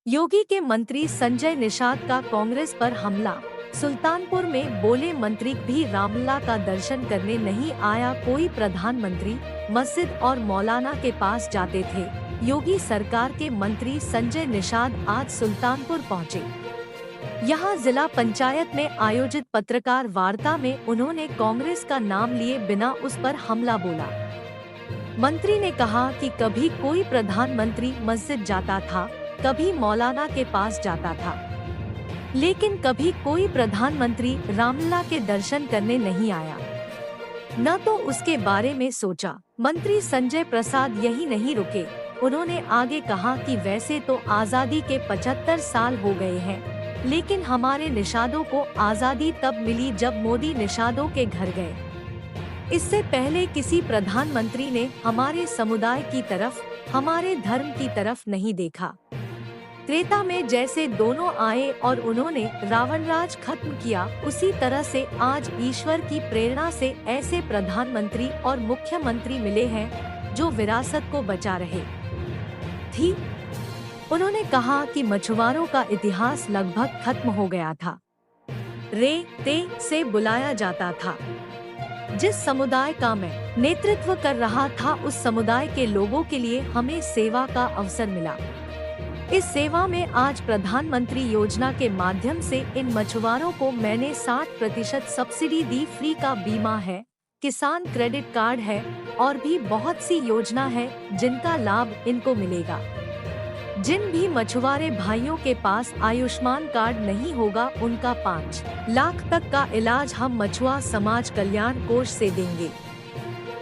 योगी के मंत्री संजय निषाद का कांग्रेस पर हमला। सुल्तानपुर में बोले मंत्री भी रामलला का दर्शन करने नहीं आया कोई, प्रधानमंत्री मस्जिद और मौलाना के पास जाते थे। योगी सरकार के मंत्री संजय निषाद आज सुल्तानपुर पहुंचे। यहां जिला पंचायत में आयोजित पत्रकार वार्ता में उन्होंने कांग्रेस का नाम लिए बिना उस पर हमला बोला। मंत्री ने कहा कि कभी कोई प्रधानमंत्री मस्जिद जाता था, कभी मौलाना के पास जाता था, लेकिन कभी कोई प्रधानमंत्री रामलला के दर्शन करने नहीं आया, न तो उसके बारे में सोचा। मंत्री संजय प्रसाद यही नहीं रुके, उन्होंने आगे कहा कि वैसे तो आजादी के 75 साल हो गए हैं, लेकिन हमारे निषादों को आजादी तब मिली जब मोदी निषादों के घर गए। इससे पहले किसी प्रधानमंत्री ने हमारे समुदाय की तरफ, हमारे धर्म की तरफ नहीं देखा। त्रेता में जैसे दोनों आए और उन्होंने रावण राज खत्म किया, उसी तरह से आज ईश्वर की प्रेरणा से ऐसे प्रधानमंत्री और मुख्यमंत्री मिले हैं जो विरासत को बचा रहे थी। उन्होंने कहा कि मछुआरों का इतिहास लगभग खत्म हो गया था। रे ते से बुलाया जाता था। जिस समुदाय का मैं नेतृत्व कर रहा था, उस समुदाय के लोगों के लिए हमें सेवा का अवसर मिला। इस सेवा में आज प्रधानमंत्री योजना के माध्यम से इन मछुआरों को मैंने 60% सब्सिडी दी, फ्री का बीमा है, किसान क्रेडिट कार्ड है और भी बहुत सी योजना है जिनका लाभ इनको मिलेगा। जिन भी मछुआरे भाइयों के पास आयुष्मान कार्ड नहीं होगा, उनका 5 लाख तक का इलाज हम मछुआ समाज कल्याण कोष से देंगे।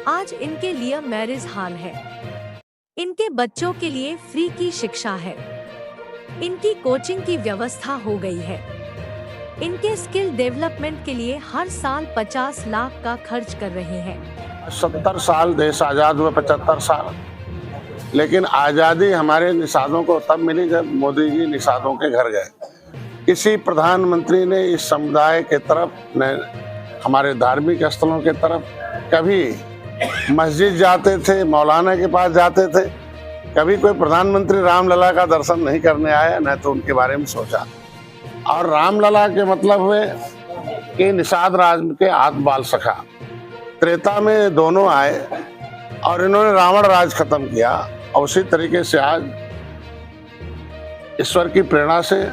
आज इनके लिए मैरिज हॉल है, इनके बच्चों के लिए फ्री की शिक्षा है, इनकी कोचिंग की व्यवस्था हो गई है, इनके स्किल डेवलपमेंट के लिए हर साल 50 लाख का खर्च कर रहे हैं। 70 साल देश आज़ाद हुए, 75 साल, लेकिन आज़ादी हमारे निषादों को तब मिली जब मोदी जी निषादों के घर गए। किसी प्रधानमंत्री ने इस समुदाय के तरफ, न हमारे धार्मिक स्थलों के तरफ, कभी मस्जिद जाते थे, मौलाना के पास जाते थे, कभी कोई प्रधानमंत्री रामलला का दर्शन नहीं करने आया, न तो उनके बारे में सोचा। और रामलला के मतलब हुए कि निषाद राज के हाथ बाल सखा। त्रेता में दोनों आए और इन्होंने रावण राज खत्म किया, और उसी तरीके से आज ईश्वर की प्रेरणा से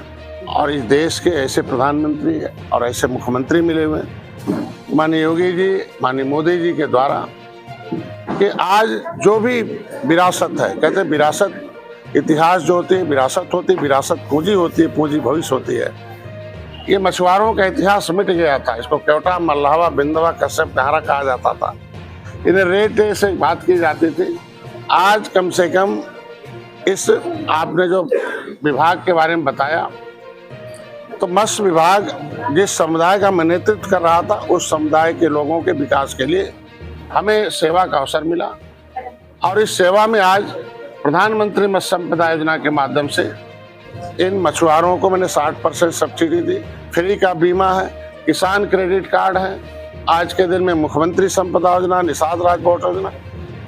और इस देश के ऐसे प्रधानमंत्री और ऐसे मुख्यमंत्री मिले हुए माननीय योगी जी, माननीय मोदी जी के द्वारा, कि आज जो भी विरासत है, कहते हैं विरासत इतिहास जो होती है, विरासत होती है, विरासत पूंजी होती है, पूंजी भविष्य होती है। ये मछुआरों का इतिहास मिट गया था। इसको केवटा, मल्लावा, बिंदवा, कश्यप, कहारा कहा जाता था। इन्हें रेट से बात की जाती थी। आज कम से कम इस आपने जो विभाग के बारे में बताया, तो मत्स्य विभाग जिस समुदाय का मैं नेतृत्व कर रहा था, उस समुदाय के लोगों के विकास के लिए हमें सेवा का अवसर मिला। और इस सेवा में आज प्रधानमंत्री मत्स्य संपदा योजना के माध्यम से इन मछुआरों को मैंने 60% सब्सिडी दी, फ्री का बीमा है, किसान क्रेडिट कार्ड है। आज के दिन में मुख्यमंत्री संपदा योजना, निषाद राजकोट योजना।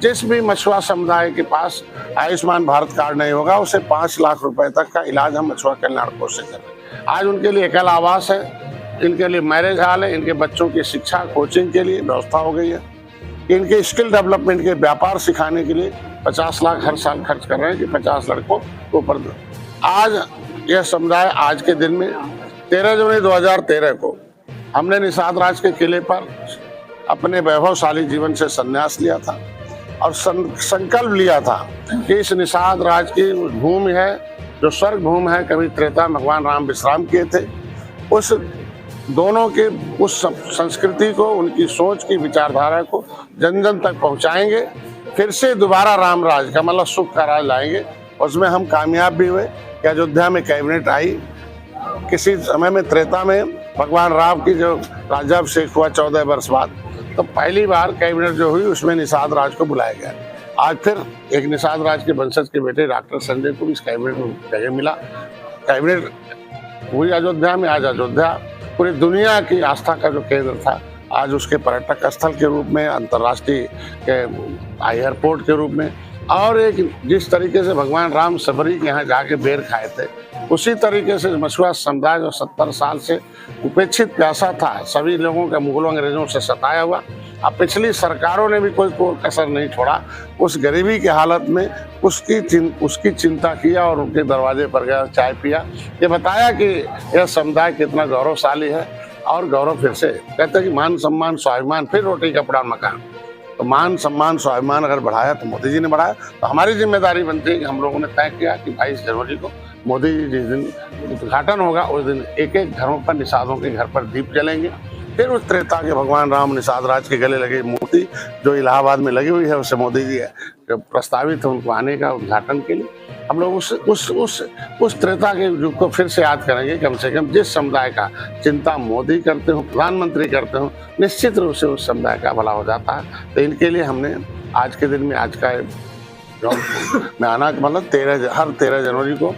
जिस भी मछुआ समुदाय के पास आयुष्मान भारत कार्ड नहीं होगा, उसे 5 लाख रुपए तक का इलाज हम मछुआ कल्याण कोष से कर रहे हैं। आज उनके लिए एकल आवास है, इनके लिए मैरिज हॉल है, इनके बच्चों की शिक्षा कोचिंग के लिए व्यवस्था हो गई है। इनके स्किल डेवलपमेंट के व्यापार सिखाने के लिए 50 लाख हर साल खर्च कर रहे हैं कि 50 लड़कों को ऊपर। आज यह समुदाय आज के दिन में 13 जनवरी 2013 को हमने निषाद राज के किले पर अपने वैभवशाली जीवन से संन्यास लिया था और संकल्प लिया था कि इस निषाद राज की भूमि है जो स्वर्ग भूमि है, कभी त्रेता भगवान राम विश्राम किए थे, उस दोनों के उस संस्कृति को, उनकी सोच की विचारधारा को जन जन तक पहुंचाएंगे। फिर से दोबारा राम राज का मतलब सुख का राज लाएंगे। उसमें हम कामयाब भी हुए कि अयोध्या में कैबिनेट आई। किसी समय में त्रेता में भगवान राम की जो राज्याभिषेक हुआ 14 वर्ष बाद, तो पहली बार कैबिनेट जो हुई उसमें निषाद राज को बुलाया गया। आज फिर एक निषाद राज के वंशज के बेटे डॉक्टर संजय को भी इस कैबिनेट में जगह मिला। कैबिनेट हुई अयोध्या में। आज अयोध्या पूरी दुनिया की आस्था का जो केंद्र था, आज उसके पर्यटक स्थल के रूप में, अंतर्राष्ट्रीय एयरपोर्ट के रूप में और एक जिस तरीके से भगवान राम सबरी के यहाँ जाके बेर खाए थे, उसी तरीके से मछुआ समुदाय जो 70 साल से उपेक्षित प्यासा था, सभी लोगों का मुगलों अंग्रेजों से सताया हुआ, अब पिछली सरकारों ने भी कोई कसर नहीं छोड़ा। उस गरीबी की हालत में उसकी चिंता किया और उनके दरवाजे पर गया, चाय पिया, ये बताया कि यह समुदाय कितना गौरवशाली है। और गौरव फिर से कहते हैं कि मान सम्मान स्वाभिमान, फिर रोटी कपड़ा मकान। तो मान सम्मान स्वाभिमान अगर बढ़ाया तो मोदी जी ने बढ़ाया, तो हमारी जिम्मेदारी बनती है कि हम लोगों ने तय किया कि 22 जनवरी को मोदी जी जिस दिन उद्घाटन होगा उस दिन एक एक घरों पर निषादों के घर पर दीप जलेंगे। फिर उस त्रेता के भगवान राम निषाद राज के गले लगी मूर्ति जो इलाहाबाद में लगी हुई है, उससे मोदी जी प्रस्तावित है उनको आने का उद्घाटन के लिए। हम लोग उस त्रेता के युग को फिर से याद करेंगे। कम से कम जिस समुदाय का चिंता मोदी करते हो, प्रधानमंत्री करते हो, निश्चित रूप से उस समुदाय का भला हो जाता है। तो इनके लिए हमने आज के दिन में आज का में आना मतलब हर 13 जनवरी को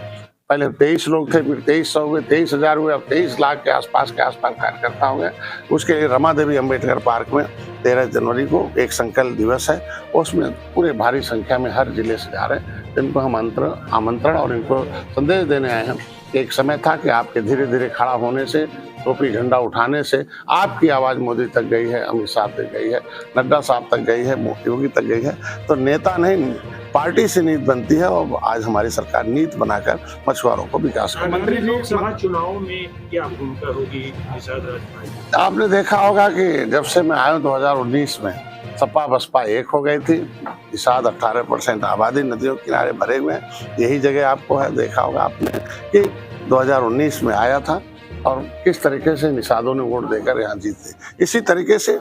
पहले 23 लोग थे, फिर 2300 हुए, 23,000 हुए, अब 23 लाख के आसपास कार्यकर्ता हो गए। उसके लिए रमा देवी अम्बेडकर पार्क में 13 जनवरी को एक संकल्प दिवस है, उसमें पूरे भारी संख्या में हर जिले से जा रहे हैं। इनको हम आमंत्रण और इनको संदेश देने आए हैं। एक समय था कि आपके धीरे धीरे खड़ा होने से, टोपी झंडा उठाने से आपकी आवाज़ मोदी तक गई है, अमित शाह तक गई है, नड्डा साहब तक गई है, योगी तक गई है। तो नेता नहीं, पार्टी से नीति बनती है और आज हमारी सरकार नीति बनाकर मछुआरों को विकास कर। मंत्री लोकसभा चुनाव में क्या भूमिका होगी निषाद राज? आपने देखा होगा कि जब से मैं आया 2019 में सपा बसपा एक हो गई थी। निषाद 18% आबादी नदियों के किनारे भरे हुए हैं। यही जगह आपको है, देखा होगा आपने कि 2019 में आया था और किस तरीके से निषादों ने वोट देकर यहाँ जीते। इसी तरीके से